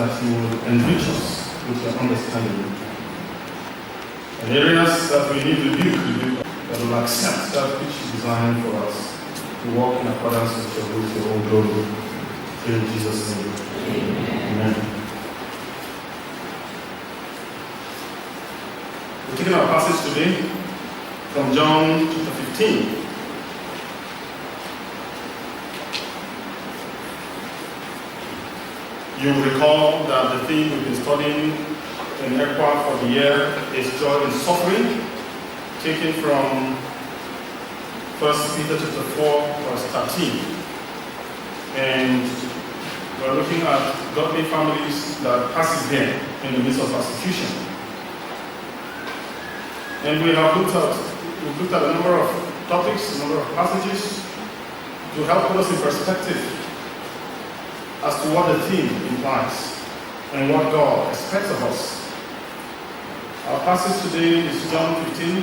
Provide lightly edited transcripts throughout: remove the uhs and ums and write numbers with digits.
that you will enrich us with your understanding. In areas that we need rebuke, that will accept that which is designed for us to walk in accordance with your will, your own glory. In Jesus' name. Amen. We're taking our passage today from John chapter 15. You'll recall that the theme we've been studying in ECWA for the year is joy in suffering, taken from 1 Peter chapter 4, verse 13. And we're looking at godly families that persevere in the midst of persecution. And we've looked at a number of topics, a number of passages to help put us in perspective as to what the theme implies and what God expects of us. Our passage today is John 15,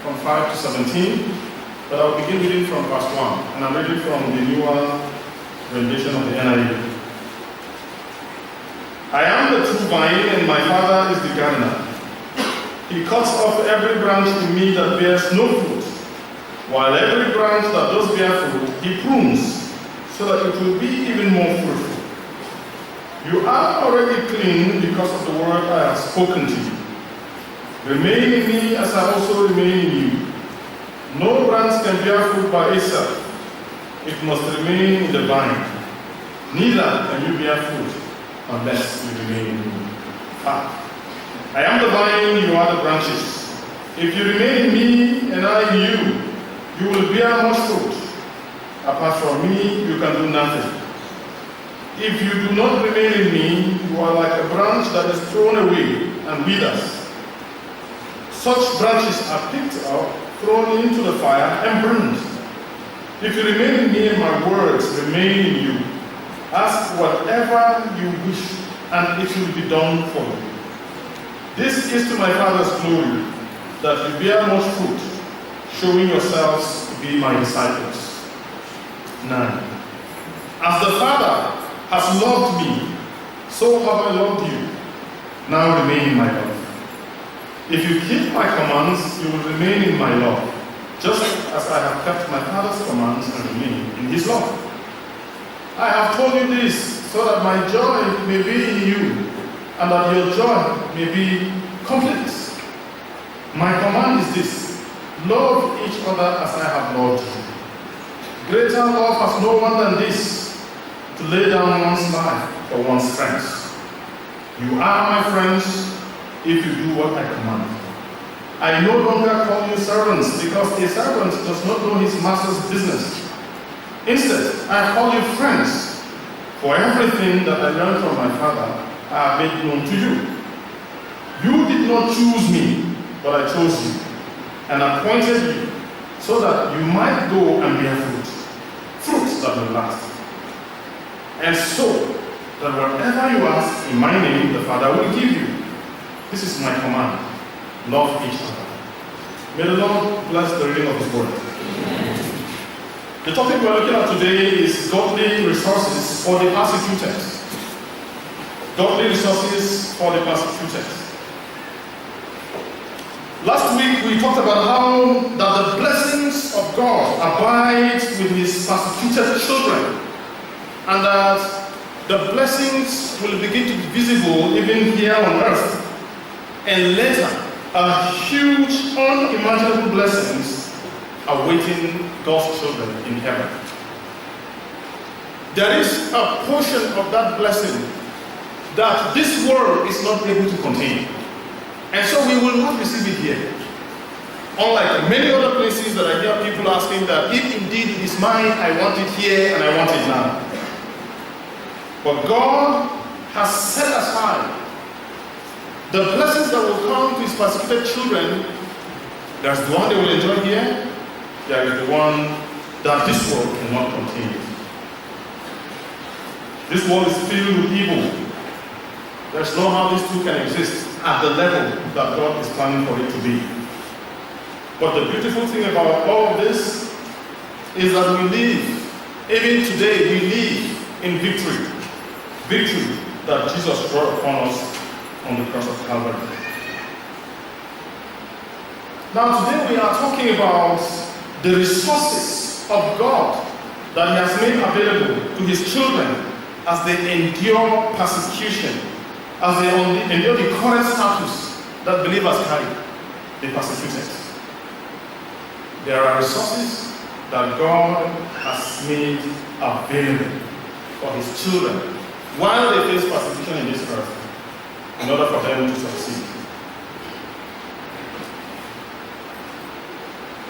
from 5 to 17, but I'll begin reading from verse 1, and I'm reading from the newer rendition of the NIV. I am the true vine, and my Father is the gardener. He cuts off every branch in me that bears no fruit, while every branch that does bear fruit, he prunes, so that it will be even more fruitful. You are already clean because of the word I have spoken to you. Remain in me as I also remain in you. No branch can bear fruit by itself. It must remain in the vine. Neither can you bear fruit unless you remain in me. I am the vine, you are the branches. If you remain in me and I in you, you will bear much fruit. Apart from me, you can do nothing. If you do not remain in me, you are like a branch that is thrown away and withers. Such branches are picked up, thrown into the fire, and burned. If you remain in me and my words remain in you, ask whatever you wish, and it will be done for you. This is to my Father's glory, that you bear much fruit, showing yourselves to be my disciples. 9. As the Father has loved me, so have I loved you. Now remain in my love. If you keep my commands, you will remain in my love, just as I have kept my Father's commands and remain in his love. I have told you this, so that my joy may be in you, and that your joy may be complete. My command is this: love each other as I have loved you. Greater love has no one than this, to lay down one's life for one's friends. You are my friends if you do what I command. I no longer call you servants, because a servant does not know his master's business. Instead, I call you friends, for everything that I learned from my Father I have made known to you. You did not choose me, but I chose you, and appointed you, so that you might go and bear fruit that will last. And so, that whatever you ask in my name, the Father will give you. This is my command: love each other. May the Lord bless the reading of his word. The topic we're looking at today is godly resources for the persecuted. Godly resources for the persecuted. Last week we talked about how that the blessings of God abide with his persecuted children, and that the blessings will begin to be visible even here on earth, and later a huge, unimaginable blessings awaiting God's children in heaven. There is a portion of that blessing that this world is not able to contain. And so we will not receive it here. Unlike many other places that I hear people asking that if indeed it is mine, I want it here and I want it now. But God has set aside the blessings that will come to his persecuted children. There's the one they will enjoy here. There is the one that this world cannot contain. This world is filled with evil. There's no how these two can exist at the level that God is planning for it to be. But the beautiful thing about all of this is that we live, even today, we live in victory. Victory that Jesus brought upon us on the cross of Calvary. Now today we are talking about the resources of God that He has made available to His children as they endure persecution, as they endure the current status that believers carry, the persecuted. There are resources that God has made available for His children while they face persecution in this earth, in order for them to succeed.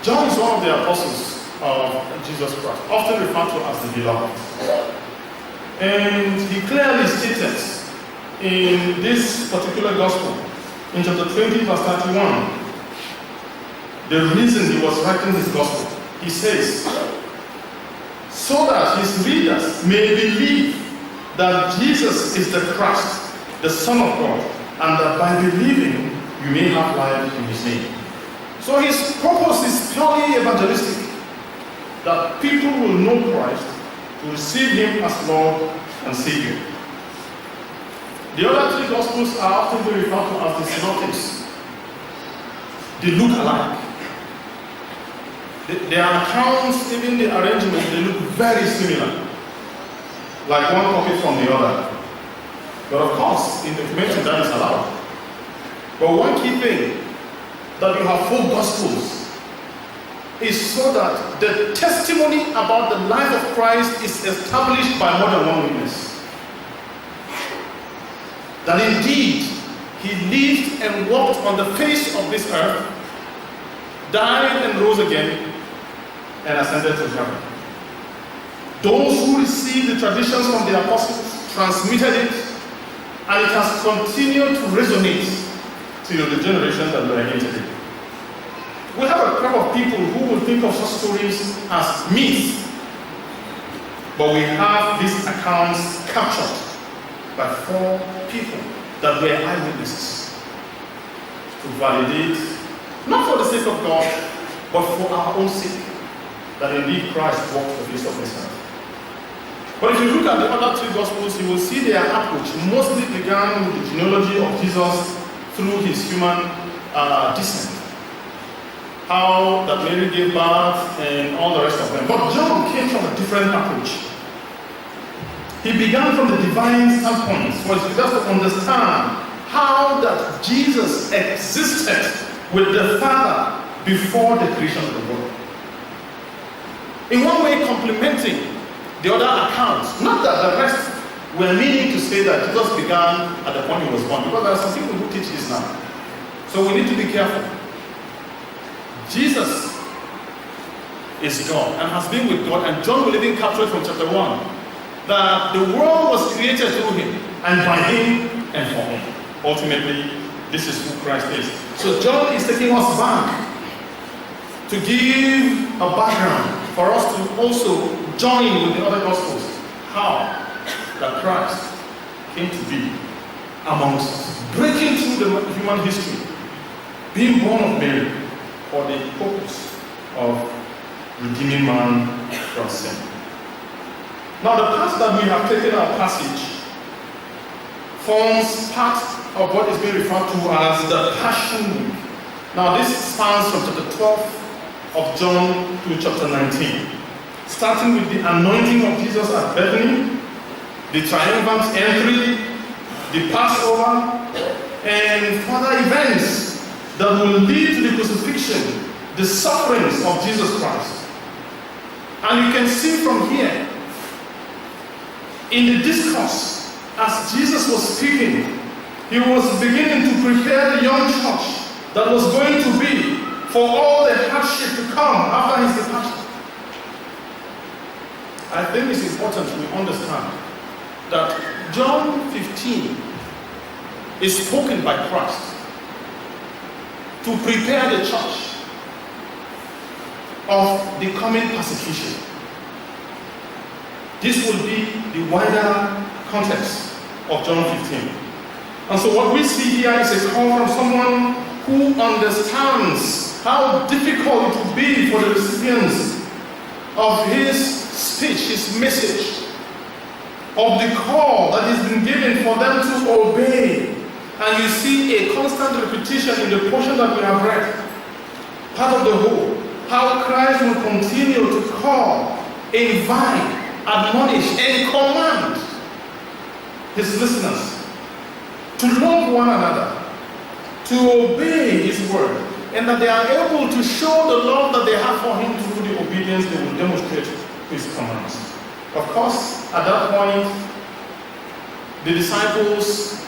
John is one of the apostles of Jesus Christ, often referred to as the beloved. And he clearly stated in this particular gospel, in chapter 20, verse 31, the reason he was writing this gospel. He says, so that his readers may believe that Jesus is the Christ, the Son of God, and that by believing you may have life in His name. So his purpose is purely evangelistic, that people will know Christ, to receive Him as Lord and Savior. The other three Gospels are often referred to as the synoptics. They look alike. Their accounts, even the arrangement, they look very similar, like one copy from the other. But of course, in documenting that is allowed. But one key thing, that you have full Gospels, is so that the testimony about the life of Christ is established by more than one witness. That indeed, He lived and walked on the face of this earth, died and rose again, and ascended to heaven. Those who received the traditions from the apostles transmitted it, and it has continued to resonate till the generation that we are in today. We have a crowd of people who will think of such stories as myths, but we have these accounts captured by 4 people that were eyewitnesses to validate, not for the sake of God, but for our own sake, that indeed Christ walked the face of this earth. But if you look at the other 3 Gospels, you will see their approach mostly began with the genealogy of Jesus through His human descent. How that Mary gave birth and all the rest of them. But John came from a different approach. He began from the divine standpoint, for us to understand how that Jesus existed with the Father before the creation of the world. In one way, complementing the other accounts. Not that the rest were meaning to say that Jesus began at the point He was born, because there are some people who teach this now. So we need to be careful. Jesus is God and has been with God, and John will even capture it from chapter 1, that the world was created through Him, and by Him, and for Him. Ultimately, this is who Christ is. So John is taking us back to give a background for us to also join with the other Gospels, how that Christ came to be amongst us, breaking through the human history, being born of Mary for the purpose of redeeming man from sin. Now the part that we have taken our passage forms part of what is being referred to as the Passion Week. Now this spans from chapter 12 of John to chapter 19. Starting with the anointing of Jesus at Bethany, the triumphant entry, the Passover, and further events that will lead to the crucifixion, the sufferings of Jesus Christ. And you can see from here, in the discourse, as Jesus was speaking, He was beginning to prepare the young church that was going to be for all the hardship to come after His departure. I think it's important we understand that John 15 is spoken by Christ to prepare the church of the coming persecution. This will be the wider context of John 15. And so what we see here is a call from someone who understands how difficult it will be for the recipients of his speech, his message, of the call that has been given for them to obey. And you see a constant repetition in the portion that we have read, part of the whole, how Christ will continue to call, invite, admonish, and command his listeners to love one another, to obey his word, and that they are able to show the love that they have for him through the obedience they will demonstrate his commands. Of course, at that point, the disciples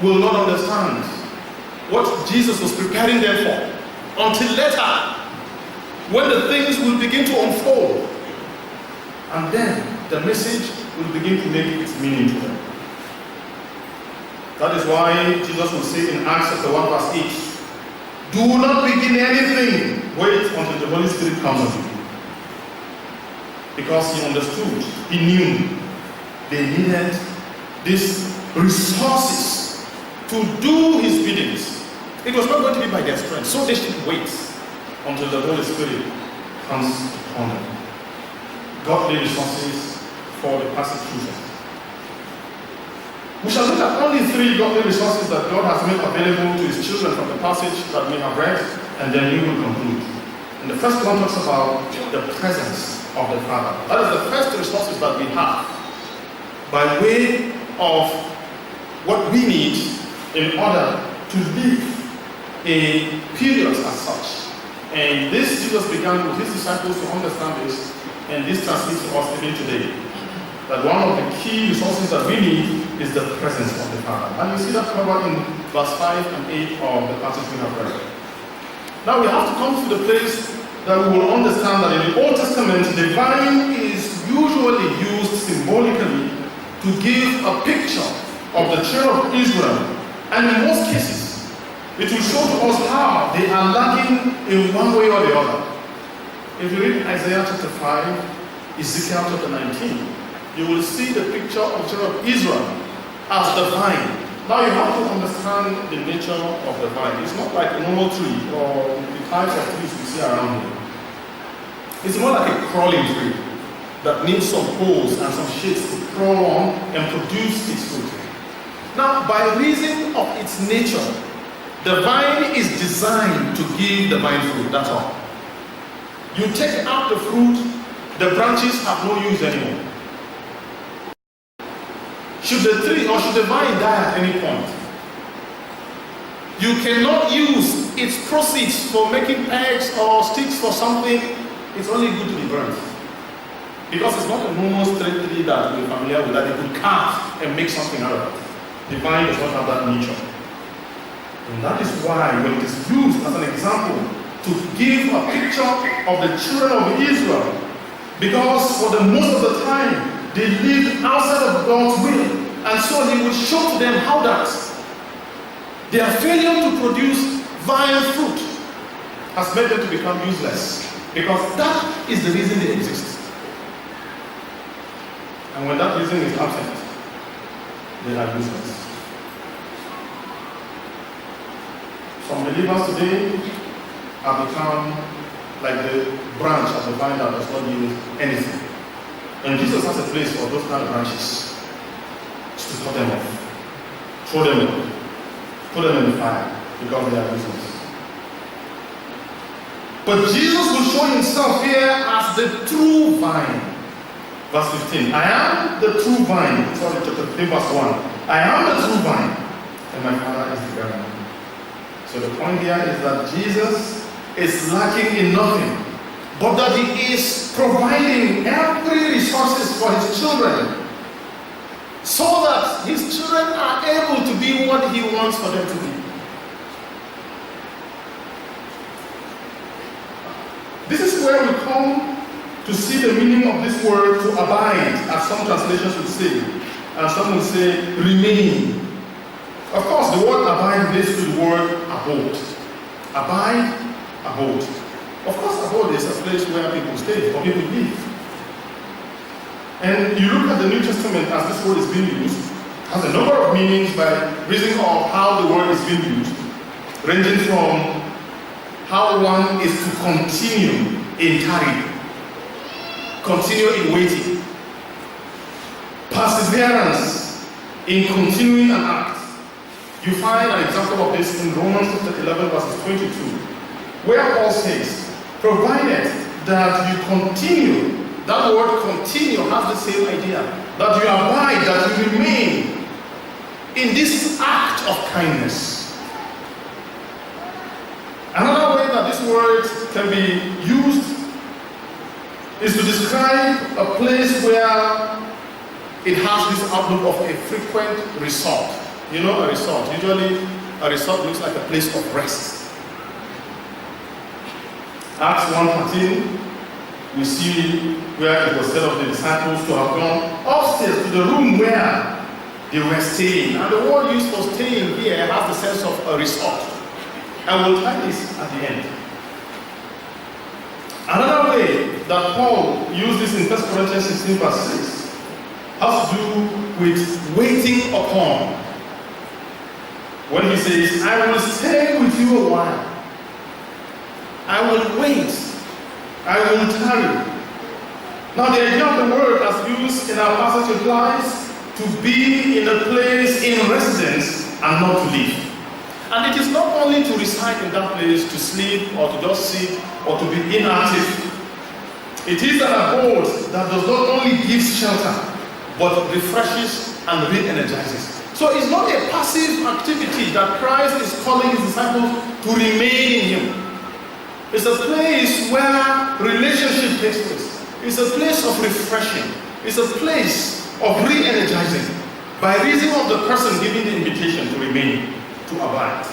will not understand what Jesus was preparing them for until later, when the things will begin to unfold, and then the message will begin to make its meaning to them. That is why Jesus will say in Acts chapter 1 verse 8, do not begin anything, wait until the Holy Spirit comes on you. Because he understood, he knew they needed these resources to do his biddings. It was not going to be by their strength, so they should wait until the Holy Spirit comes upon them. Godly resources for the persecuted. We shall look at only 3 godly resources that God has made available to his children from the passage that we have read, and then we will conclude. And the first one talks about the presence of the Father. That is the first resources that we have by way of what we need in order to live a period as such. And this Jesus began with his disciples to understand this, and this translates to us even today. That one of the key resources that we need is the presence of the Father. And you see that covered in verse 5 and 8 of the passage we have read. Now we have to come to the place that we will understand that in the Old Testament, the vine is usually used symbolically to give a picture of the children of Israel. And in most cases, it will show to us how they are lacking in one way or the other. If you read Isaiah chapter 5, Ezekiel chapter 19, you will see the picture of the children of Israel as the vine. Now you have to understand the nature of the vine. It's not like a normal tree or the types of trees we see around here. It's more like a crawling tree that needs some poles and some shades to crawl on and produce its fruit. Now, by reason of its nature, the vine is designed to give the vine fruit, that's all. You take out the fruit, the branches have no use anymore. Should the tree or should the vine die at any point, you cannot use its proceeds for making pegs or sticks for something. It's only good to be burnt. Because it's not a normal straight tree that we're familiar with, that you could carve and make something out of it. The vine does not have that nature. And that is why when it is used as an example to give a picture of the children of Israel, because for the most of the time they lived outside of God's will, and so he would show to them how that their failure to produce vine fruit has made them to become useless, because that is the reason they exist. And when that reason is absent, they are useless. Some believers today have become like the branch of the vine that does not yield anything. And Jesus has a place for those kind of branches to cut them off, throw them away, put them in the fire, because they are useless. But Jesus will show himself here as the true vine. Verse 15, I am the true vine. Sorry, chapter 15, verse 1. I am the true vine, and my Father is the gardener. So the point here is that Jesus is lacking in nothing, but that he is providing every resources for his children, so that his children are able to be what he wants for them to be. This is where we come to see the meaning of this word to abide, as some translations would say, and some would say remain. Of course, the word abide relates to the word abode. Abide, abode. Of course, abode is a place where people stay or people live. And you look at the New Testament as this word is being used, has a number of meanings by reason of how the word is being used, ranging from how one is to continue in tarrying, continue in waiting, perseverance in continuing an act. You find an example of this in Romans chapter 11 verses 22, where Paul says, provided that you continue, that word continue has the same idea, that you abide, that you remain in this act of kindness. Another way that this word can be used is to describe a place where it has this outlook of a frequent resort. You know, a resort. Usually, a resort looks like a place of rest. Acts 1:13, we see where it was said of the disciples to have gone upstairs to the room where they were staying. And the word used for staying here has the sense of a resort. And we'll try this at the end. Another way that Paul used this in 1 Corinthians 16 verse 6 has to do with waiting upon. When he says, I will stay with you a while. I will wait. I will tarry. Now the idea of the word as used in our passage implies to be in a place in residence and not to live. And it is not only to reside in that place, to sleep or to just sit or to be inactive. It is an abode that does not only give shelter, but refreshes and re-energizes. So it's not a passive activity that Christ is calling his disciples to remain in him. It's a place where relationship takes place. It's a place of refreshing. It's a place of re-energizing by reason of the person giving the invitation to remain, to abide.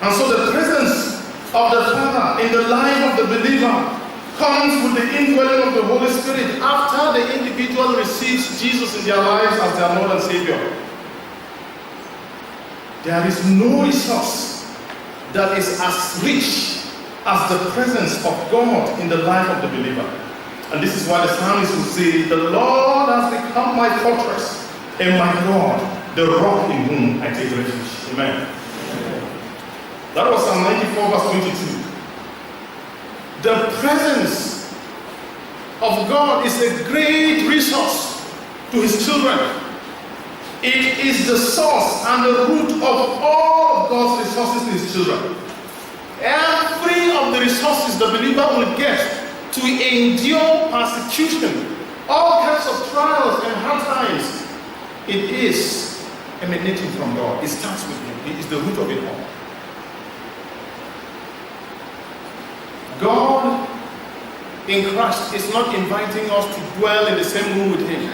And so the presence of the Father in the life of the believer comes with the indwelling of the Holy Spirit after the individual receives Jesus in their lives as their Lord and Savior. There is no resource that is as rich as the presence of God in the life of the believer. And this is why the psalmist will say, the Lord has become my fortress and my God, the rock in whom I take refuge. Amen. That was Psalm 94 verse 22. The presence of God is a great resource to his children. It is the source and the root of all of God's resources to his children. Every of the resources the believer will get to endure persecution, all kinds of trials and hard times, it is emanating from God. It starts with him. He is the root of it all. God in Christ is not inviting us to dwell in the same room with him,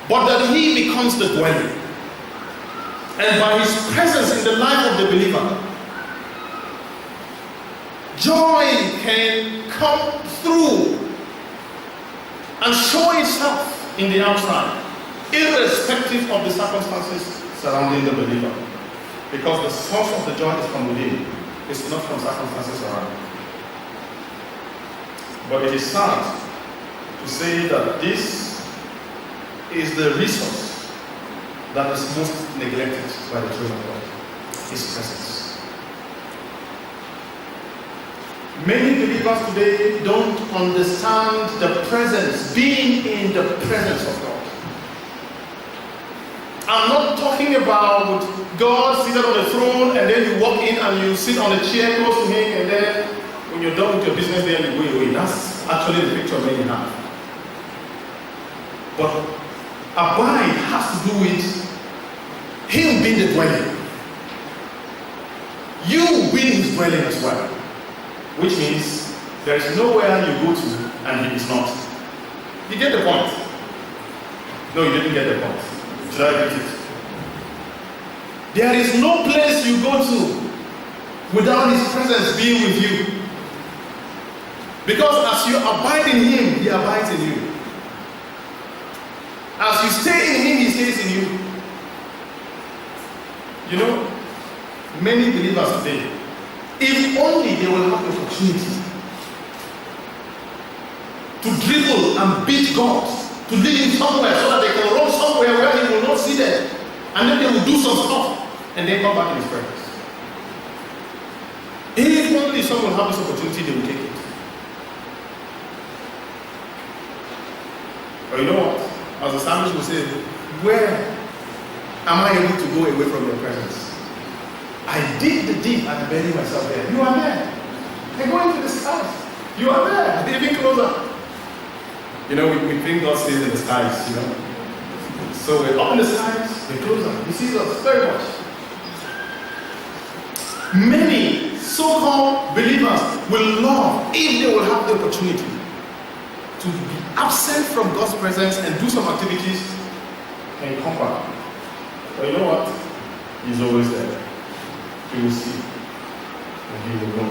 but that he becomes the dwelling. And by his presence in the life of the believer, joy can come through and show itself in the outside, irrespective of the circumstances surrounding the believer. Because the source of the joy is from within, it's not from circumstances around. But it is sad to say that this is the resource that is most neglected by the children of God, his presence. Many believers today don't understand the presence, being in the presence of God. I'm not talking about God seated on the throne and then you walk in and you sit on a chair close to him and then when you're done with your business there you go away. That's actually the picture many have. But abide has to do with him being the dwelling. You being his dwelling as well. Which means there is nowhere you go to and he is not. You get the point? No, you didn't get the point. Should I repeat it? There is no place you go to without his presence being with you. Because as you abide in him, he abides in you. As you stay in him, he stays in you. You know, many believers today, if only they will have the opportunity to dribble and beat God, to lead him somewhere so that they can run somewhere where he will not see them, and then they will do some stuff and then come back in his presence. If only someone will have this opportunity, they will take it. But you know what? As the psalmist will say, where am I able to go away from your presence? I dig the deep and bury myself there. You are there. I go into the skies. You are there. Even closer. You know, we think God stays in the skies, you know. So we're up in the skies, we're closer. He sees us very much. Many so-called believers will love if they will have the opportunity to be absent from God's presence and do some activities and come back. But you know what? He's always there. He will see and he will know.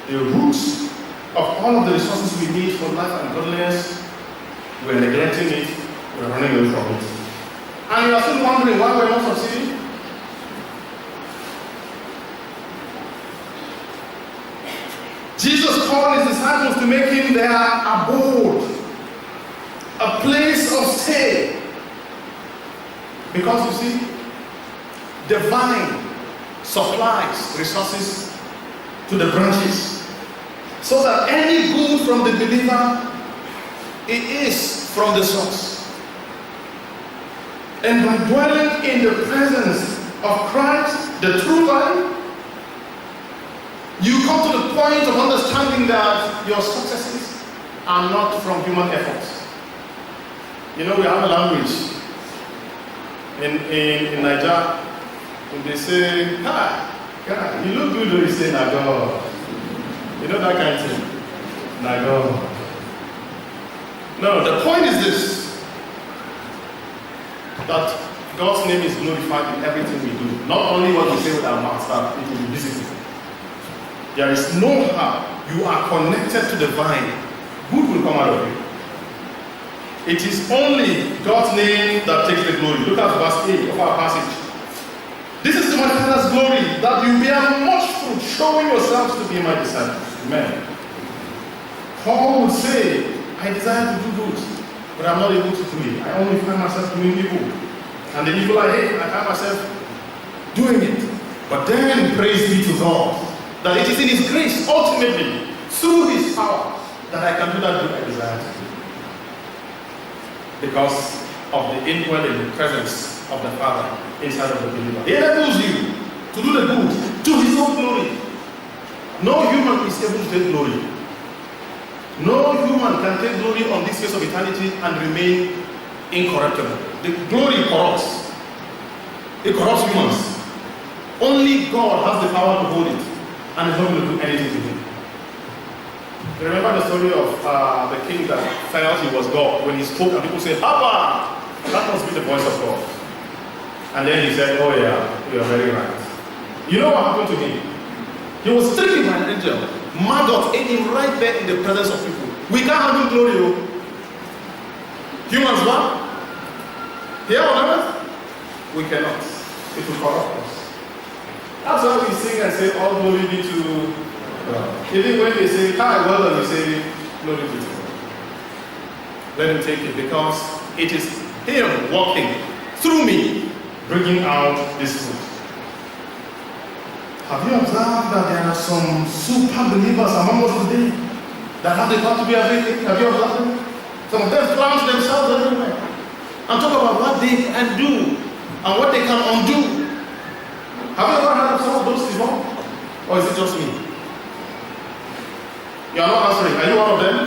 The roots of all of the resources we need for life and godliness, we're neglecting it, we're running away from it. And you are still wondering why we're not succeeding? Jesus called his disciples to make him their abode, a place of stay. Because you see, the vine supplies resources to the branches, so that any good from the believer, it is from the source. And by dwelling in the presence of Christ, the true vine, you come to the point of understanding that your successes are not from human efforts. You know, we have a language in Nigeria, when they say, "Hi, God, you look good," when you say, "Nago." You know that kind of thing? Nago. No, the point is this, that God's name is glorified in everything we do. Not only what we say with our mouths, but it will be visible. There is no how you are connected to the vine, good will come out of you. It is only God's name that takes the glory. Look at verse 8 of our passage. This is my Father's glory, that you bear much fruit, showing yourselves to be my disciples. Amen. Paul would say, I desire to do good, but I'm not able to do it. I only find myself doing evil. And the evil I hate, I find myself doing it. But then, praise be to God, that it is in His grace, ultimately, through His power, that I can do that good I desire to do. Because of the indwelling presence of the Father inside of the believer. He enables you to do the good to His own glory. No human is able to take glory. No human can take glory on this face of eternity and remain incorruptible. The glory corrupts. It corrupts humans. Only God has the power to hold it, and is not going to do anything to him. You remember the story of the king that felt he was God when he spoke and people said, "Abba!" That must be the voice of God. And then he said, "Oh yeah, you are very right." You know what happened to him? He was stricken by an angel. Maggot ate him right there in the presence of people. We can't handle glory, though. Humans, what? Here on earth? We cannot. It will corrupt us. That's why we sing and say, "All glory be to God." Even when they say, "Hi, well done," we say, "Glory be to God." Let Him take it, because it is Him working through me, bringing out this fruit. Have you observed that there are some super believers among us today that have the power to be everything? Have you observed them? Some of them plant themselves everywhere and talk about what they can do and what they can undo. Have you ever heard of some of those before? Or is it just me? You are not answering. Are you one of them?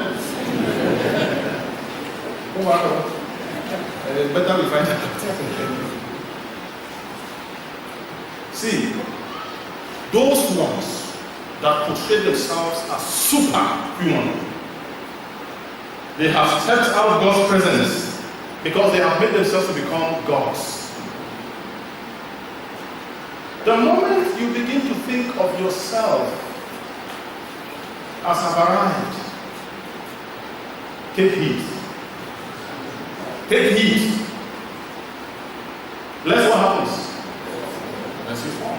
Oh, wow. It's better we find out. See, those ones that portray themselves as superhuman, they have stepped out of God's presence because they have made themselves to become gods. The moment you begin to think of yourself as have arrived, take heed. Take heed. Lest what happens? Lest you fall.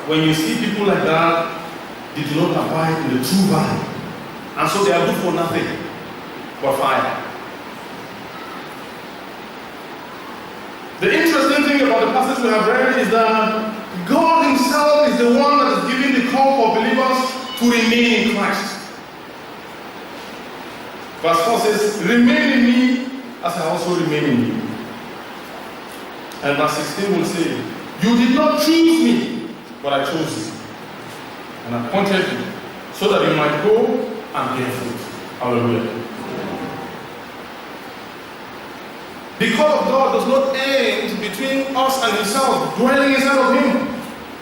When you see people like that, they do not abide in the true vine. And so they are good for nothing but fire. The interesting thing about the passage we have read is that God Himself is the one that is giving the call for believers to to remain in Christ. Verse 4 says, remain in me as I also remain in you. And verse 16 will say, you did not choose me, but I chose you. And I appointed you so that you might go and bear fruit. Hallelujah. The call of God does not end between us and himself, dwelling inside of him.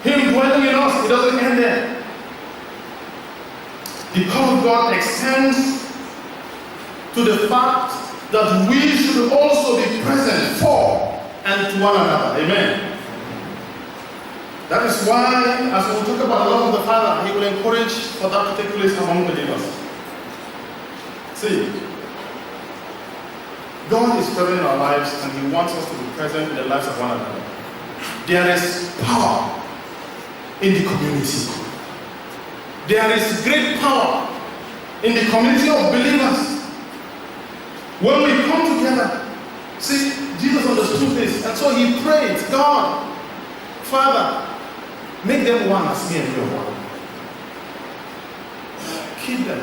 Him dwelling in us, it doesn't end there. The call of God extends to the fact that we should also be present for and to one another. Amen. That is why, as we talk about the love of the Father, he will encourage for that to take place among believers. See, God is present in our lives and he wants us to be present in the lives of one another. There is power in the community. There is great power in the community of believers. When we come together, see, Jesus understood this, and so he prayed, God, Father, make them one as me and you are one. Keep them.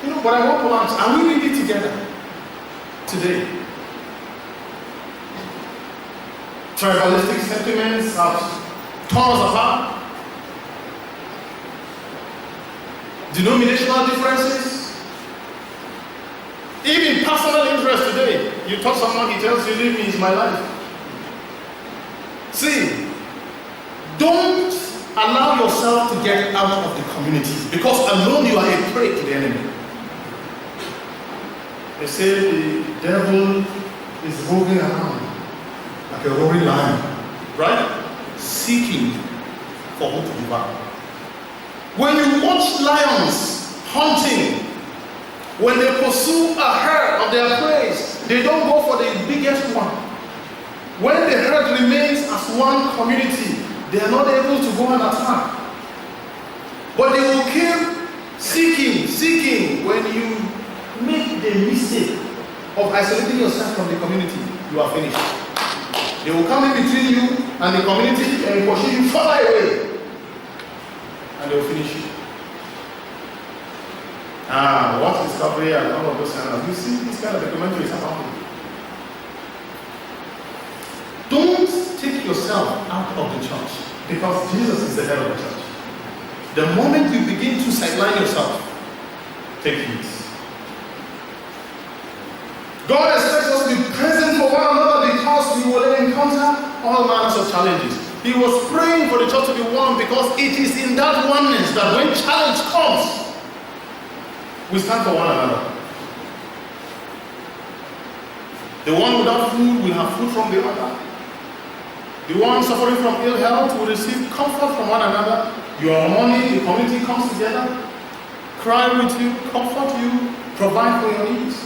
You know, but I want to ask, are we really together today? Tribalistic sentiments have torn us apart. Denominational differences. Even personal interest today. You talk to someone, he tells you, leave me, it's my life. See, don't allow yourself to get out of the community, because alone you are a prey to the enemy. They say the devil is roving around like a roaring lion, right? Seeking for who to devour. When you watch lions hunting, when they pursue a herd of their prey, they don't go for the biggest one. When the herd remains as one community, they are not able to go and attack. But they will keep seeking. When you make the mistake of isolating yourself from the community, you are finished. They will come in between you and the community and push you far away. And they will finish you. What discovery and all of those kind of, you see this kind of documentaries about it. Don't take yourself out of the church, because Jesus is the head of the church. The moment you begin to sideline yourself, take heed. God expects us to be present for one another, because we will encounter all manners of challenges. He was praying for the church to be one, because it is in that oneness that when challenge comes, we stand for one another. The one without food will have food from the other. The one suffering from ill health will receive comfort from one another. Your money, the community comes together, cry with you, comfort you, provide for your needs.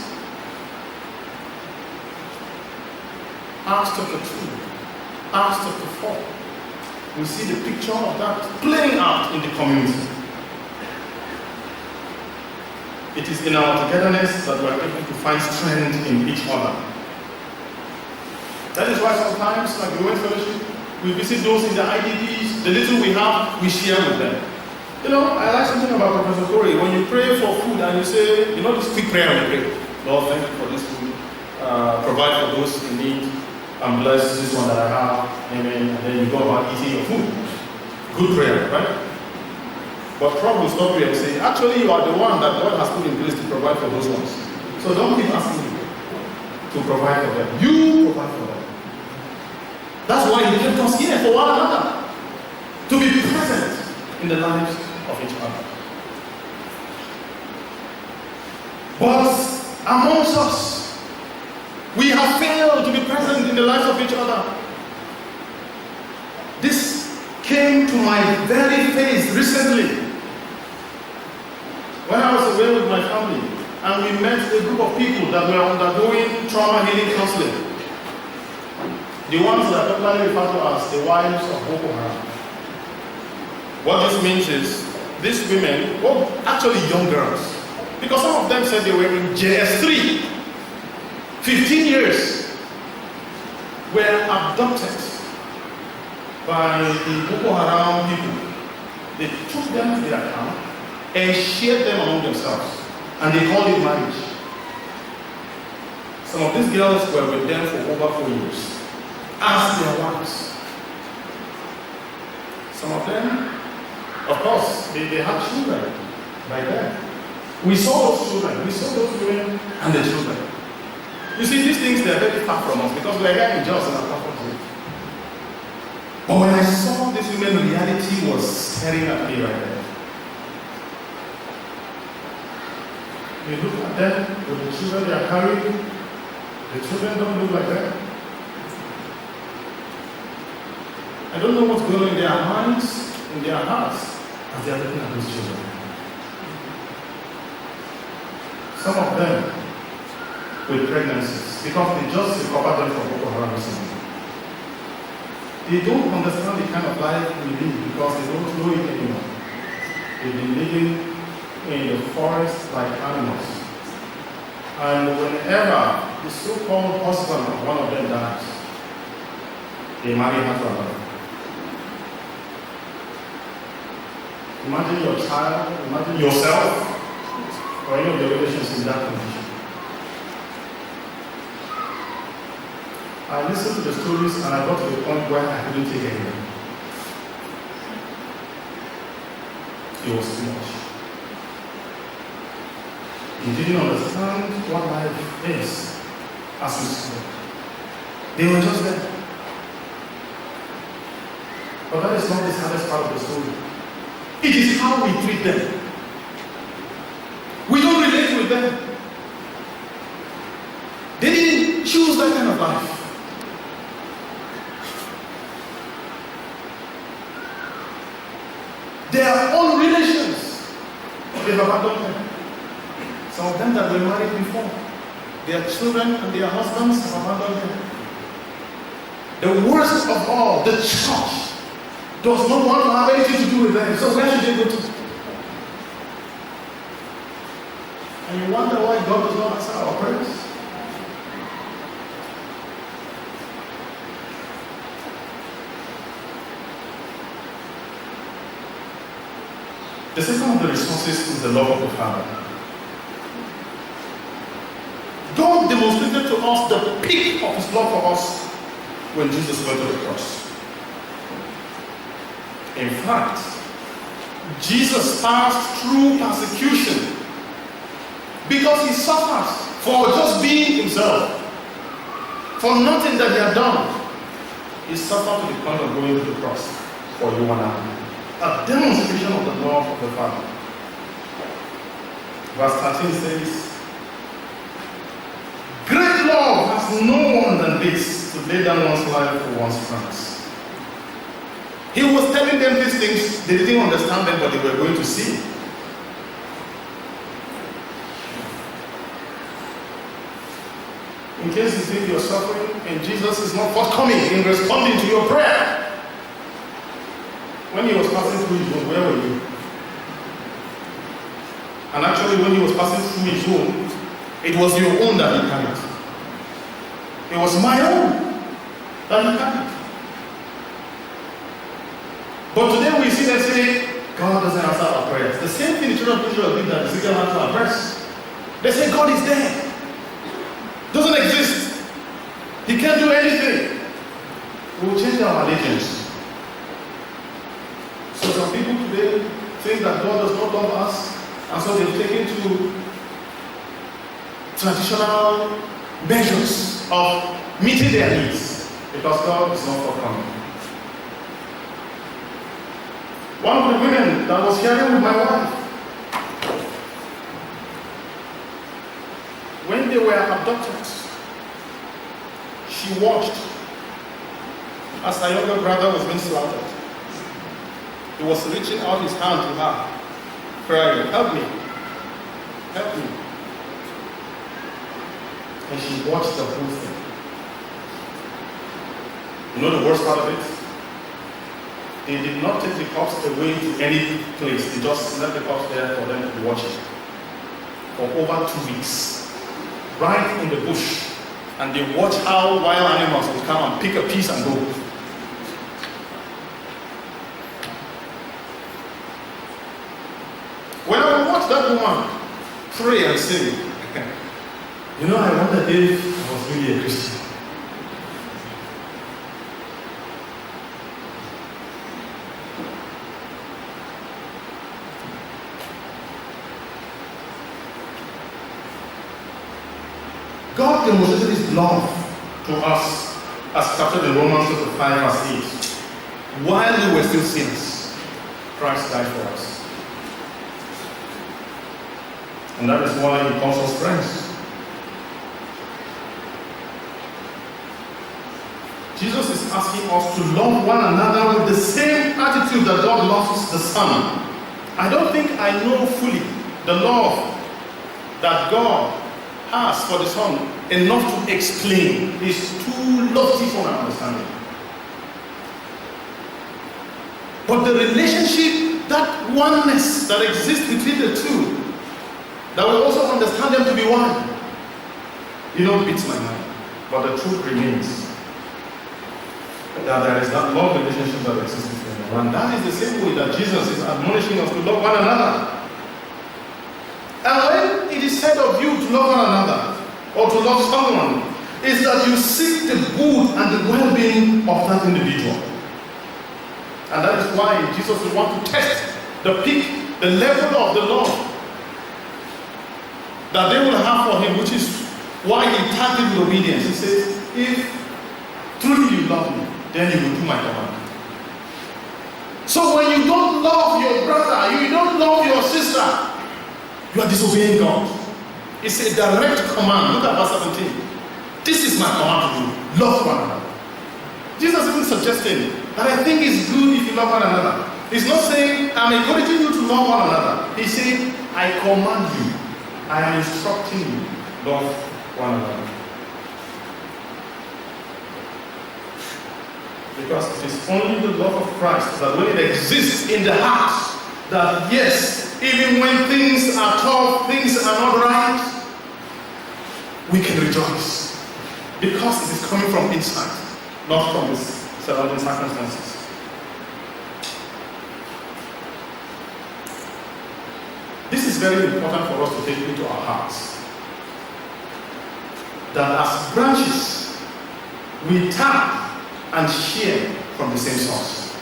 Acts chapter 2, Acts chapter 4. We see the picture of that playing out in the community. It is in our togetherness that we are able to find strength in each other. That is why sometimes, like the Women's Fellowship, we visit those in the IDPs. The little we have, we share with them. You know, I like something about Professor Corey. When you pray for food and you say, you know, this quick prayer we pray, Lord, thank you for this food. Provide for those in need, and bless this one that I have. Amen. And then you go about eating your food. Good prayer, right? But problem will stop here and say, actually, you are the one that God has put in place to provide for those ones. So don't keep asking me to provide for them. You provide for them. That's why He kept us here for one another, to be present in the lives of each other. But amongst us, we have failed to be present in the lives of each other. This came to my very face recently when I was away with my family, and we met a group of people that were undergoing trauma healing counseling. The ones that are popularly referred to as the wives of Boko Haram. What this means is, these women, well, actually young girls, because some of them said they were in JS3, 15 years, were abducted by the Boko Haram people. They took them to their camp and shared them among themselves. And they called it marriage. Some of these girls were with them for over 4 years as their wives. Some of them, of course, they had children by then. We saw those children, we saw those women and the children. You see, these things, they are very far from us because we are here in Jos and our comfort zone. But when I saw this women, reality was staring at me right there. You look at them with the children they are carrying, the children don't look like that. I don't know what's going on in their minds, in their hearts, as they are looking at those children. Some of them with pregnancies, because they just recovered them from Boko Haram recently. They don't understand the kind of life we live because they don't know it anymore. They've been living in the forest like animals. And whenever the so-called husband of one of them dies, they marry her to another. Imagine your child, imagine yourself, or any of your relations in that condition. I listened to the stories and I got to the point where I couldn't take it anymore. It was too much. He didn't understand what life is as we saw. They were just there. But that is not the saddest part of the story. It is how we treat them. We don't relate with them. They didn't choose that kind of life. Their own relations, they've abandoned them. Some of them that were married before, their children and their husbands have abandoned them. The worst of all, the church does not want to have anything to do with them. So where should they go to? And you wonder why God does not answer our prayers. The second of the responses is the love of the Father. God demonstrated to us the peak of His love for us when Jesus went to the cross. In fact, Jesus passed through persecution because He suffered for just being Himself, for nothing that He had done. He suffered to the point of going to the cross for you and I. A demonstration of the love of the Father. Verse 13 says, great love has no one than this, to lay down one's life for one's friends. He was telling them these things, they didn't understand them, but they were going to see. In case you think you're suffering and Jesus is not forthcoming in responding to your prayer, when He was passing through His home, where were you? And actually, when He was passing through His home, it was your own that He carried. It was my own that He carried. But today we see them say, God doesn't answer our prayers. The same thing the children of Israel did that Ezekiel answered our prayers. They say God is there. Doesn't exist. He can't do anything. We will change our allegiance. So some people today think that God does not love us, and so they've taken to traditional measures of meeting their needs because God is not forthcoming. One of the women that was sharing with my wife, when they were abducted, she watched as her younger brother was being slaughtered. He was reaching out his hand to her, crying, help me, help me. And she watched the whole thing. You know the worst part of it? They did not take the cops away to any place. They just left the cops there for them to watch it for over 2 weeks, right in the bush. And they watched how wild animals would come and pick a piece and go. that woman pray and say, you know, I wonder if I was really a Christian. God demonstrated His love to us as captured in Romans chapter 5 verse 8. While we were still sinners, Christ died for us. And that is why He calls us friends. Jesus is asking us to love one another with the same attitude that God loves the Son. I don't think I know fully the love that God has for the Son enough to explain. It's too lofty for my understanding. But the relationship, that oneness that exists between the two, that we also understand them to be one, beats my mind. But the truth remains that there is that love relationship that exists between them. And that is the same way that Jesus is admonishing us to love one another. And when it is said of you to love one another, or to love someone, is that you seek the good and the well-being of that individual. And that is why Jesus will want to test the peak, the level of the love that they will have for Him, which is why He tagged it with obedience. He says, if truly you love me, then you will do my command. So when you don't love your brother, you don't love your sister, you are disobeying God. It's a direct command. Look at verse 17. This is my command to you. Love one another. Jesus isn't suggesting that I think it's good if you love one another. He's not saying I'm encouraging you to love one another. He's saying I command you. I am instructing you. Love one another. Because it is only the love of Christ that when it exists in the heart, that yes, even when things are tough, things are not right, we can rejoice. Because it is coming from inside, not from the surrounding circumstances. This is very important for us to take into our hearts. That as branches, we tap and share from the same source.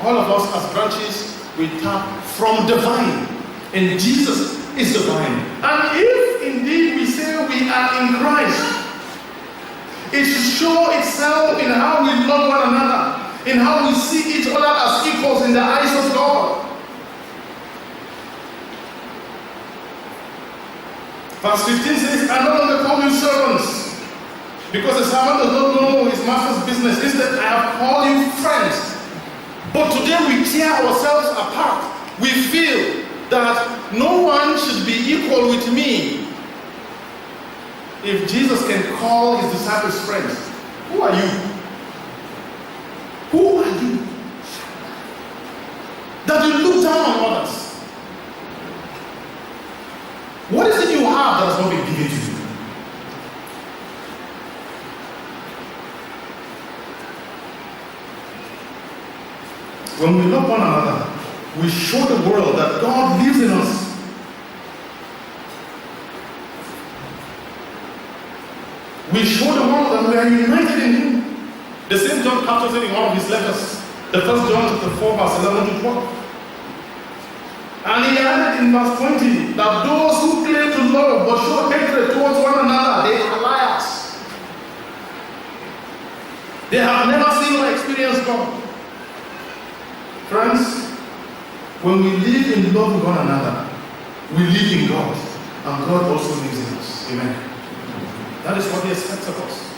All of us as branches, we tap from the vine, and Jesus is the vine. And if indeed we say we are in Christ, it should show itself in how we love one another, in how we see each other as equals in the eyes of God. Verse 15 says, I no longer call you servants, because a servant does not know his master's business. Instead, I have called you friends. But today we tear ourselves apart. We feel that no one should be equal with me. If Jesus can call his disciples friends, who are you? Who are you? That you look down on others. What is it you have that has not been given to you? When we love one another, we show the world that God lives in us. We show the world that we are united in Him. The same John captures it in one of his letters. The first John chapter 4 verse 11 to 12. And he added in verse 20 that those who claim to love but show hatred towards one another, they are liars. They have never seen or experienced God. Friends, when we live in love with one another, we live in God, and God also lives in us. Amen. That is what He expects of us.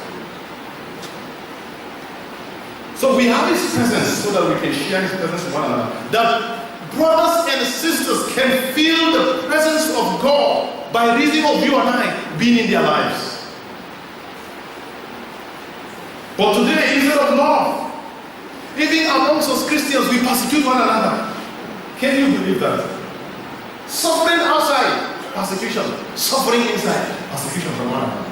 So we have His presence so that we can share His presence with one another. That brothers and sisters can feel the presence of God by reason of you and I being in their lives. But today, instead of love, even amongst us Christians, we persecute one another. Can you believe that? Suffering outside, persecution. Suffering inside, persecution from one another.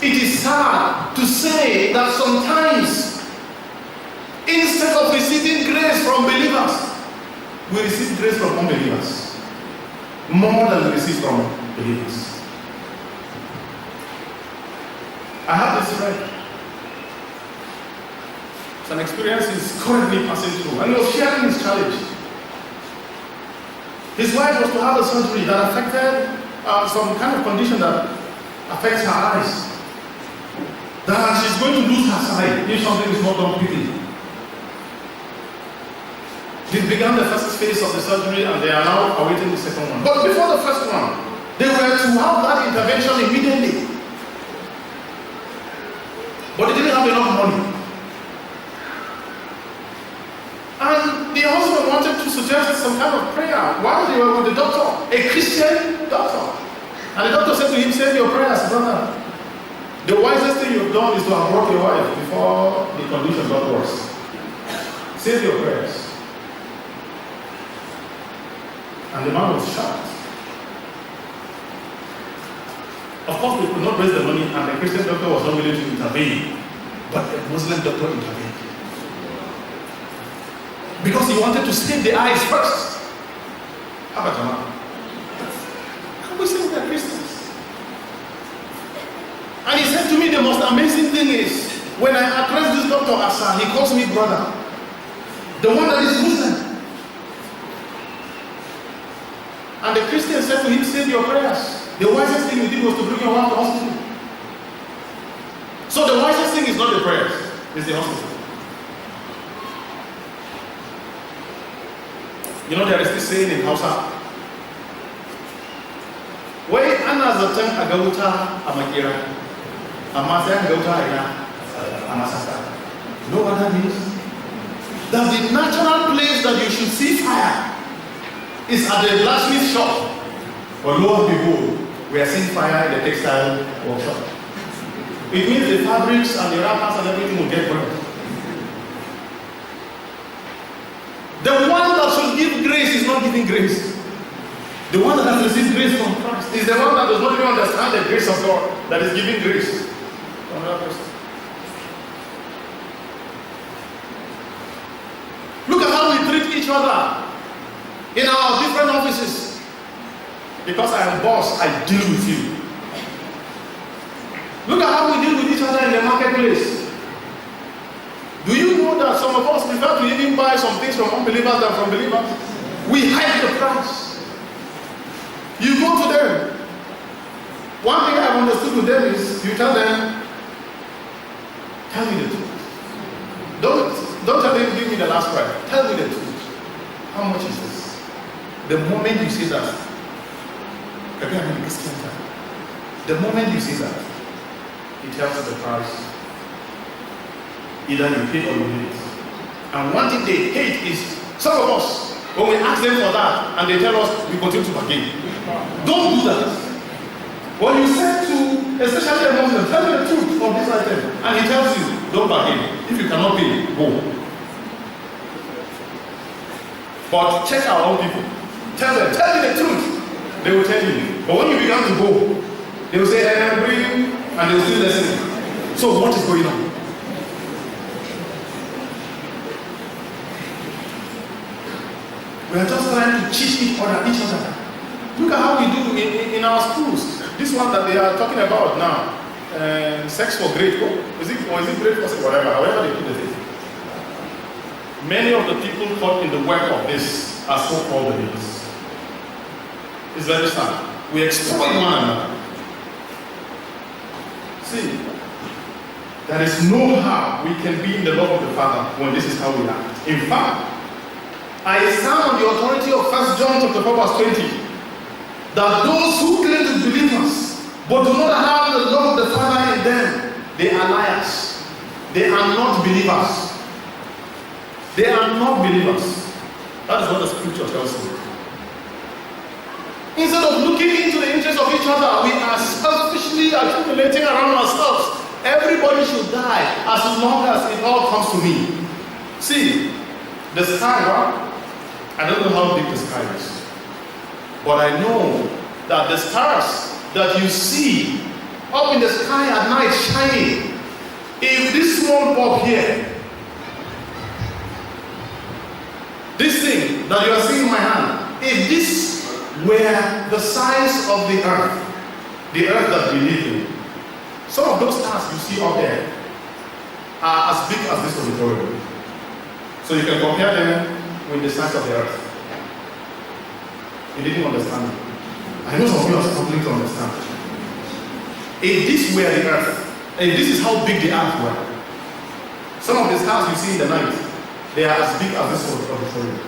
It is sad to say that sometimes Instead of receiving grace from believers, we receive grace from unbelievers. More than we receive from believers. I have this friend. It's an experience he's currently passing through. And he was sharing his challenge. His wife was to have a surgery that affected some kind of condition that affects her eyes. That she's going to lose her sight if something is not done quickly. They began the first phase of the surgery and they are now awaiting the second one. But before the first one, they were to have that intervention immediately. But they didn't have enough money. And the husband wanted to suggest some kind of prayer while they were with the doctor, a Christian doctor. And the doctor said to him, "Save your prayers, brother. The wisest thing you've done is to have brought your wife before the condition got worse. Save your prayers." And the man was shocked. Of course, they could not raise the money, and the Christian doctor was not willing to intervene. But the Muslim doctor intervened. Because he wanted to save the eyes first. How about Jamal? Can we say they're Christians? And he said to me, the most amazing thing is, when I address this doctor as sir, he calls me brother. The one that is Muslim. And the Christian said to him, "Save your prayers. The wisest thing you did was to bring your wife to hospital." So the wisest thing is not the prayers, it's the hospital. You know, there is this saying in Hausa. Wai ana zaton a ga wuta a makera, amma sai an ga wuta a masaka. You know what that means? That the natural place that you should see fire is at the blacksmith shop. But lo and behold, we are seeing fire in the textile workshop. It means the fabrics and the wrappers and everything will get burned. The one that should give grace is not giving grace. The one that has received grace from Christ is the one that does not even understand the grace of God that is giving grace to another person. Look at how we treat each other in our different offices. Because I am boss, I deal with you. Look at how we deal with each other in the marketplace. Do you know that some of us prefer to even buy some things from unbelievers than from believers? We hide the price. You go to them. One thing I've understood with them is you tell them, "Tell me the truth. Don't tell them, give me the last price. Tell me the truth. How much is this?" The moment you say that, the moment you say that, he tells you the price. Either you pay or you hate. And one thing they hate is some of us, when we ask them for that and they tell us we continue to bargain. Don't do that. When you say to, especially a Muslim, "Tell me the truth of this item," and he tells you, "Don't bargain. If you cannot pay, go." But check our own people. Tell them, "Tell me the truth." They will tell you. But when you begin to go, they will say, "Bring," and they will still listen. So what is going on? We are just trying to cheat each other. Look at how we do in our schools. This one that they are talking about now, sex for grade, is it grade for sex, whatever, however they put it. Many of the people caught in the work of this are so-called believers. It's very sad. We exploit one another. See, there is no how we can be in the love of the Father when this is how we act. In fact, I stand on the authority of 1 John chapter 4 verse 20, that those who claim to be believers but do not have the love of the Father in them, they are liars. They are not believers. They are not believers. That is what the scripture tells me. Instead of looking into the interests of each other, we are selfishly accumulating around ourselves. Everybody should die as long as it all comes to me. See, the sky, right? I don't know how big the sky is, but I know that the stars that you see up in the sky at night shining, if this small bulb here thing that you are seeing in my hand, if this were the size of the earth that we live in, some of those stars you see up there are as big as this auditorium. So you can compare them with the size of the earth. You didn't understand it. I know some of you are struggling to understand. If this were the earth, and this is how big the earth were, some of the stars you see in the night, they are as big as this auditorium.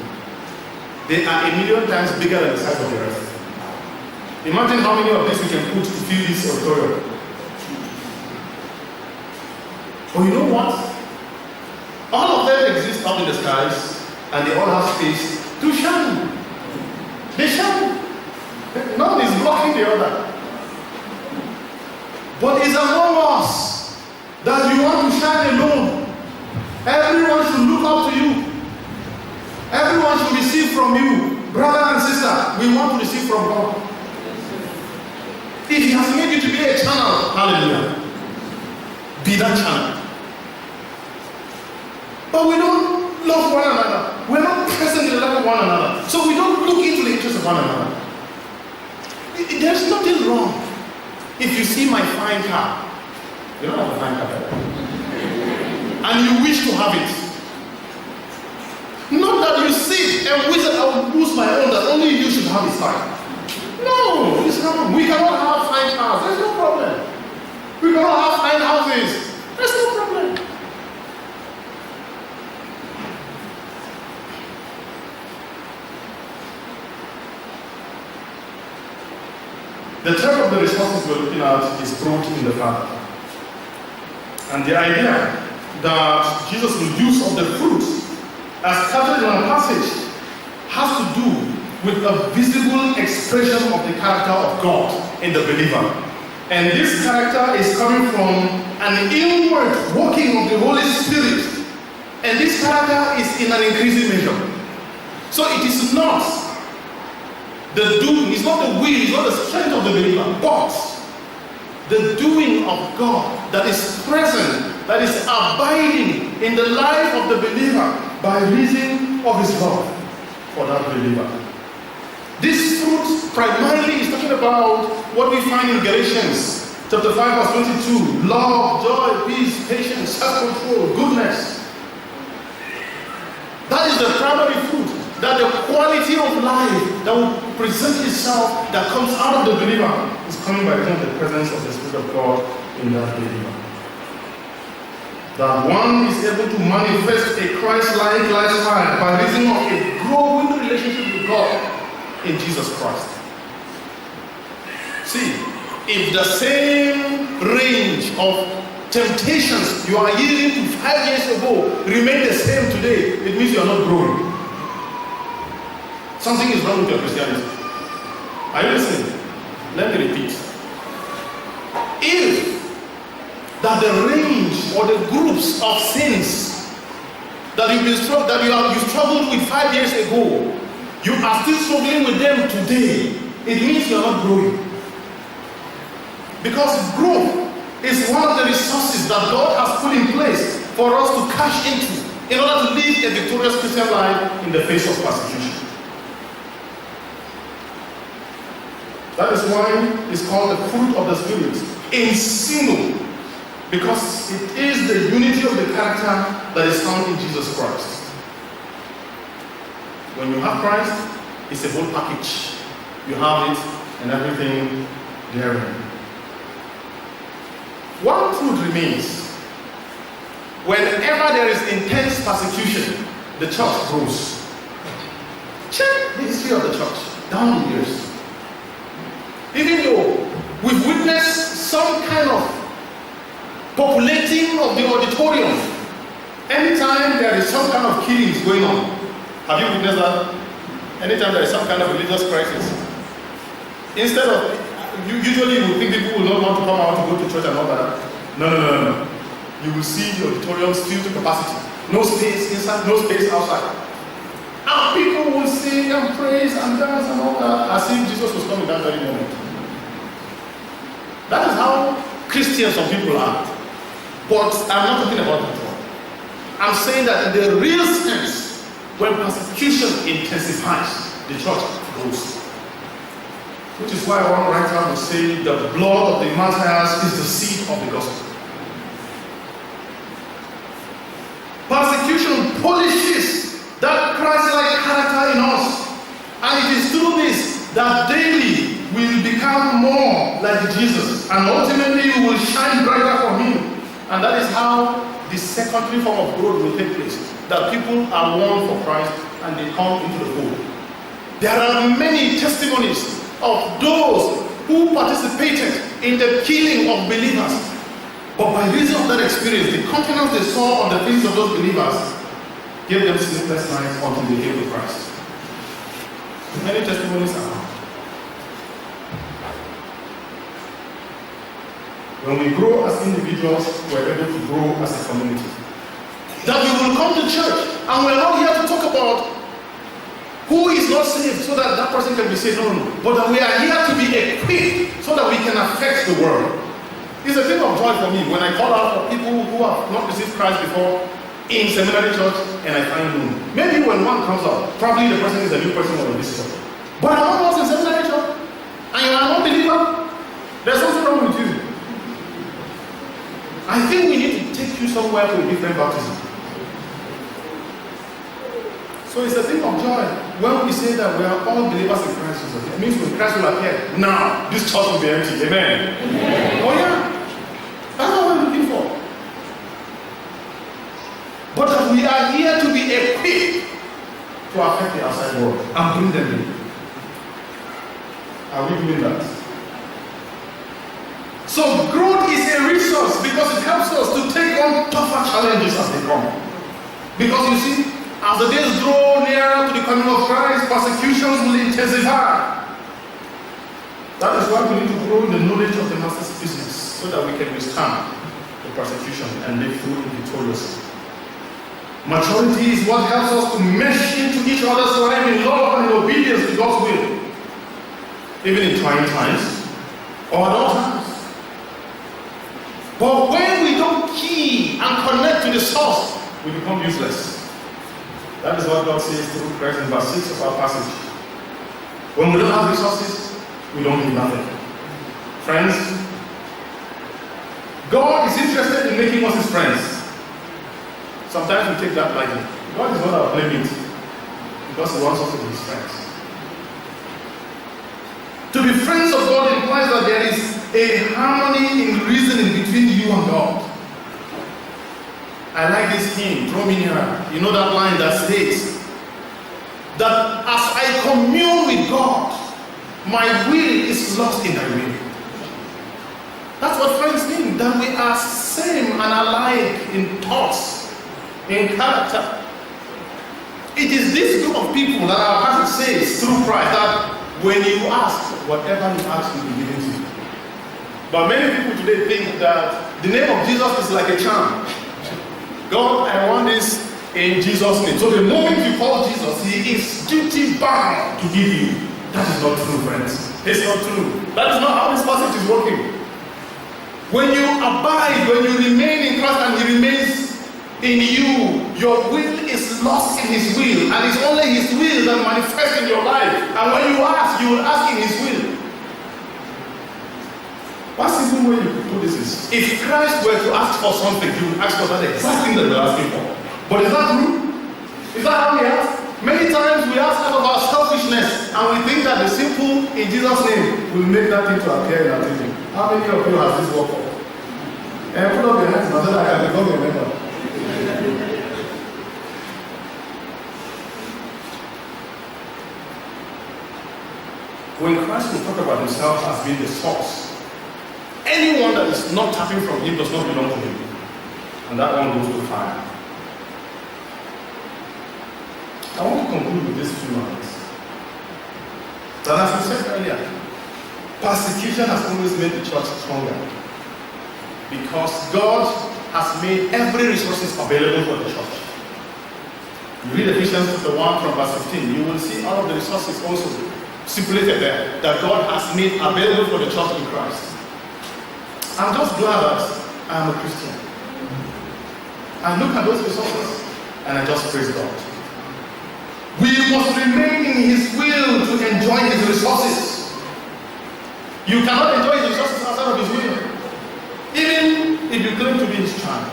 They are 1,000,000 times bigger than the size of the earth. Imagine how many of these we can put to fill this auditorium. But you know what? All of them exist up in the skies, and they all have space to shine. They shine. None is blocking the other. But it's among us that you want to shine alone. Everyone should look up to you. Everyone should receive from you. Brother and sister, we want to receive from God. If He has made you to be a channel, hallelujah, be that channel. But we don't love one another. We're not present in the love of one another. So we don't look into the interests of one another. There's nothing wrong. If you see my fine car, you don't have a fine car, and you wish to have it. Not that you sit and wish that I would lose my own, that only you should have it fine. No, it's not. We cannot have fine cars. There's no problem. We cannot have fine houses. There's no problem. The third of the resources we're looking at is growth in the Father. And the idea that Jesus will use of the fruits as captured in our passage has to do with a visible expression of the character of God in the believer. And this character is coming from an inward working of the Holy Spirit. And this character is in an increasing measure. So it is not the doing, it's not the will, it's not the strength of the believer, but the doing of God that is present, that is abiding in the life of the believer by reason of his love for that believer. This fruit primarily is talking about what we find in Galatians chapter 5 verse 22. Love, joy, peace, patience, self-control, goodness. That is the primary fruit. That the quality of life that will present itself, that comes out of the believer, is coming by the presence of the Spirit of God in that believer. That one is able to manifest a Christ-like lifestyle by reason of a growing relationship with God in Jesus Christ. See, if the same range of temptations you are yielding to 5 years ago remain the same today, it means you are not growing. Something is wrong with your Christianity. Are you listening? Let me repeat. If that the range or the groups of sins that you struggled with 5 years ago, you are still struggling with them today, it means you are not growing. Because growth is one of the resources that God has put in place for us to cash into in order to live a victorious Christian life in the face of persecution. That is why it's called the fruit of the Spirit, in symbol, because it is the unity of the character that is found in Jesus Christ. When you have Christ, it's a whole package. You have it and everything therein. One truth remains. Whenever there is intense persecution, the church grows. Check the history of the church down the years. Even though we've witnessed some kind of populating of the auditorium, anytime there is some kind of killings going on, have you witnessed that? Anytime there is some kind of religious crisis, instead of, usually you would think people will not want to come out to go to church and all that. No. You will see the auditorium filled to capacity. No space inside, no space outside. And people will sing and praise and dance and all that as if Jesus was coming that very moment. That is how Christian some people are. But I'm not talking about that one. I'm saying that in the real sense, When persecution intensifies, the church grows. Which is why one writer will say the blood of the martyrs is the seed of the gospel. Persecution polishes that Christ-like character in us. And it is through this that daily we will become more like Jesus. And ultimately we will shine brighter for Him. And that is how the secondary form of growth will take place. That people are won for Christ and they come into the fold. There are many testimonies of those who participated in the killing of believers. But by reason of that experience, the confidence they saw on the faces of those believers gave them sleepless nights until they came to Christ. Many testimonies are. When we grow as individuals, we're able to grow as a community. That we will come to church and we're not here to talk about who is not saved so that that person can be saved. No. But that we are here to be equipped so that we can affect the world. It's a thing of joy for me when I call out for people who have not received Christ before in seminary church and I find room. Maybe when one comes out, probably the person is a new person or a visitor. But I'm not in seminary church and you are not a believer, there's something wrong with you. I think we need to take you somewhere for a different baptism. So it's a thing of joy when we say that we are all believers in Christ Jesus. It means when Christ will appear, now this church will be empty. Amen. Amen. Oh yeah. That's what we're looking for. But that we are here to be equipped to affect the outside world and bring them in. Are we doing that? So growth is a resource because it helps us to take on tougher challenges as they come. Because you see, as the days draw nearer to the coming of Christ, persecutions will intensify. That is why we need to grow in the knowledge of the Master's business so that we can withstand the persecution and live through it victoriously. Maturity is what helps us to mesh into each other's life in love and in obedience to God's will, even in trying times or at all times. But when we don't key and connect to the source, we become useless. That is what God says through Christ in verse 6 of our passage. When we don't have resources, we don't do nothing. Friends, God is interested in making us His friends. Sometimes we take that lightly. God is not our playmate because He wants us to be His friends. To be friends of God implies that there is a harmony in reasoning between you and God. I like this hymn, Draw Me Nearer. You know that line that states that as I commune with God, my will is lost in thy will. That's what friends mean, that we are same and alike in thoughts, in character. It is this group of people that our passage says through Christ that when you ask, whatever you ask will be given to you. But many people today think that the name of Jesus is like a charm. God, I want this in Jesus' name. So the moment you call Jesus, He is duty bound to give you. That is not true, friends. It's not true. That is not how this passage is working. When you abide, when you remain in Christ and He remains in you, your will is lost in His will. And it's only His will that manifests in your life. And when you ask, you will ask in His will. One simple way you could put this is, if Christ were to ask for something, He would ask for that exact thing that we're asking for. But is that true? Is that how we ask? Many times we ask out of our selfishness and we think that the simple in Jesus' name will make that thing to appear in our thinking. How many of you has this work for? And put up your hands and say, I can become your member. When Christ will talk about Himself as being the source, anyone that is not tapping from Him does not belong to Him. And that one goes to fire. I want to conclude with these few lines. That as we said earlier, persecution has always made the church stronger. Because God has made every resources available for the church. You read Ephesians chapter 1 from verse 15, you will see all of the resources also stipulated there that God has made available for the church in Christ. I'm just glad that I am a Christian. I look at those resources and I just praise God. We must remain in His will to enjoy His resources. You cannot enjoy His resources outside of His will, even if you claim to be His child.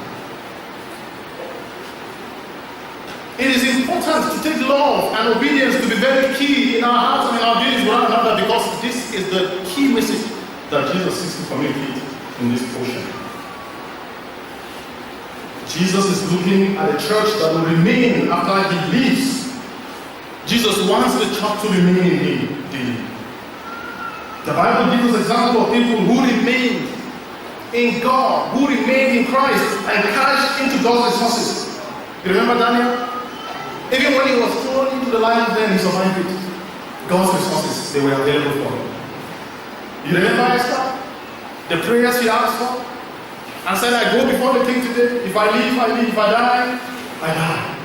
It is important to take love and obedience to be very key in our hearts and in our dealings with one another, because this is the key message that Jesus seeks to communicate in this portion. Jesus is looking at a church that will remain after He leaves. Jesus wants the church to remain in Him daily. The Bible gives us example of people who remained in God, who remained in Christ and cashed into God's resources. You remember Daniel? Even when he was thrown into the lion's den, he survived it. God's resources, they were available for him. You remember Esther? The prayers she asked for? And said, I go before the king today. If I live, I live. If I die, I die.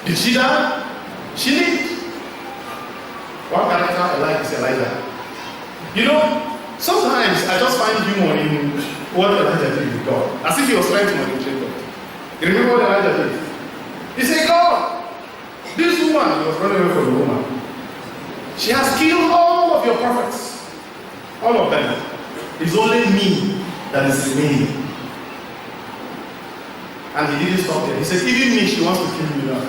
Did she die? She lived. One character I like is Elijah. You know, sometimes I just find humor in what Elijah did with God. As if he was trying to manipulate God. You remember what Elijah did? He said, God, this woman, he was running away from the woman. She has killed all of your prophets. All of them. It's only me that is remaining. And he didn't stop there. He said, even me, she wants to kill me now.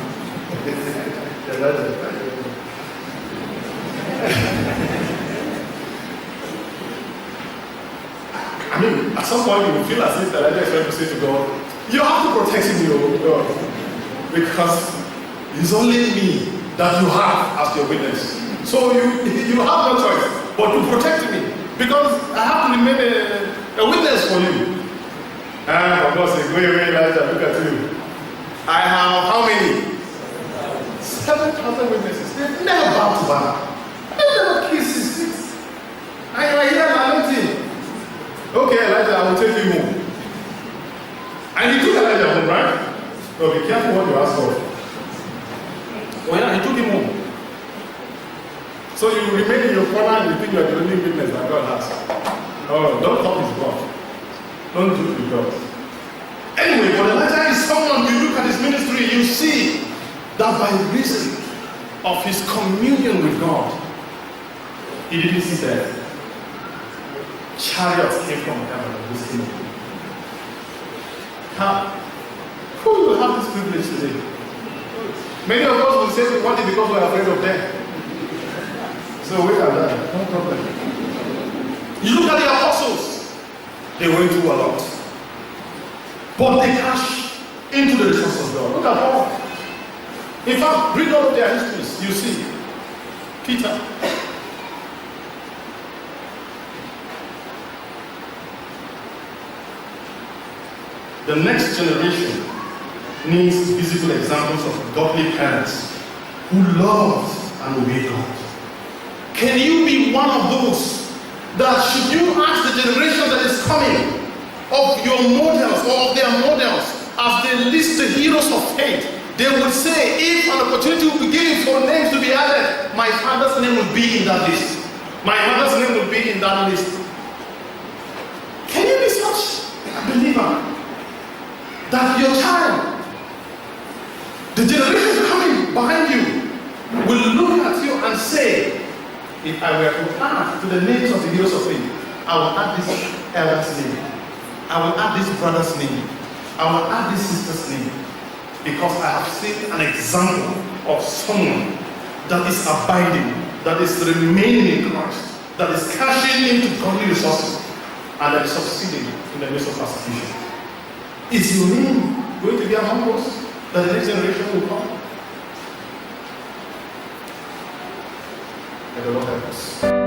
I mean, at some point you will feel as if Elijah is trying to say to God, you have to protect me, God. Because it's only me that you have as your witness. So you have no choice but to protect me. Because I have to remain a witness for you. And of course, go away, Elijah, look at you. I have how many? 7,000 witnesses. They've never bowed to bow. They've never kissed his feet. And you are here lamenting. Okay, Elijah, I will take you home. And he took Elijah home, right? So be careful what you ask for. Oh yeah, he took him home. So you remain in your corner and you think you are the only witness that God has. Oh, don't talk his God. Don't do the God. Anyway, but Elijah is someone, you look at his ministry, you see that by reason of his communion with God, he didn't see death. Chariots came from heaven and was him. Who will have this privilege today? Many of us will say we want it because we are afraid of death. So wait at that, no problem. You look at the apostles, they went through a lot. But they cashed into the resources of God. Look at Paul. In fact, read all of their histories, you see. Peter. The next generation needs visible examples of godly parents who love and obey God. Can you be one of those that should you ask the generation that is coming of your models or of their models as they list the heroes of faith, they would say, if an opportunity will be given for names to be added, my father's name will be in that list. My mother's name will be in that list. Can you be such a believer that your child, the generation coming behind you, will look at you and say, if I were to add to the names of the heroes of faith, I will add this elder's name, I will add this brother's name, I will add this sister's name, because I have seen an example of someone that is abiding, that is remaining in Christ, that is cashing into godly resources, and that is succeeding in the midst of persecution. Is your name going to be among us that the next generation will come? May the Lord help us.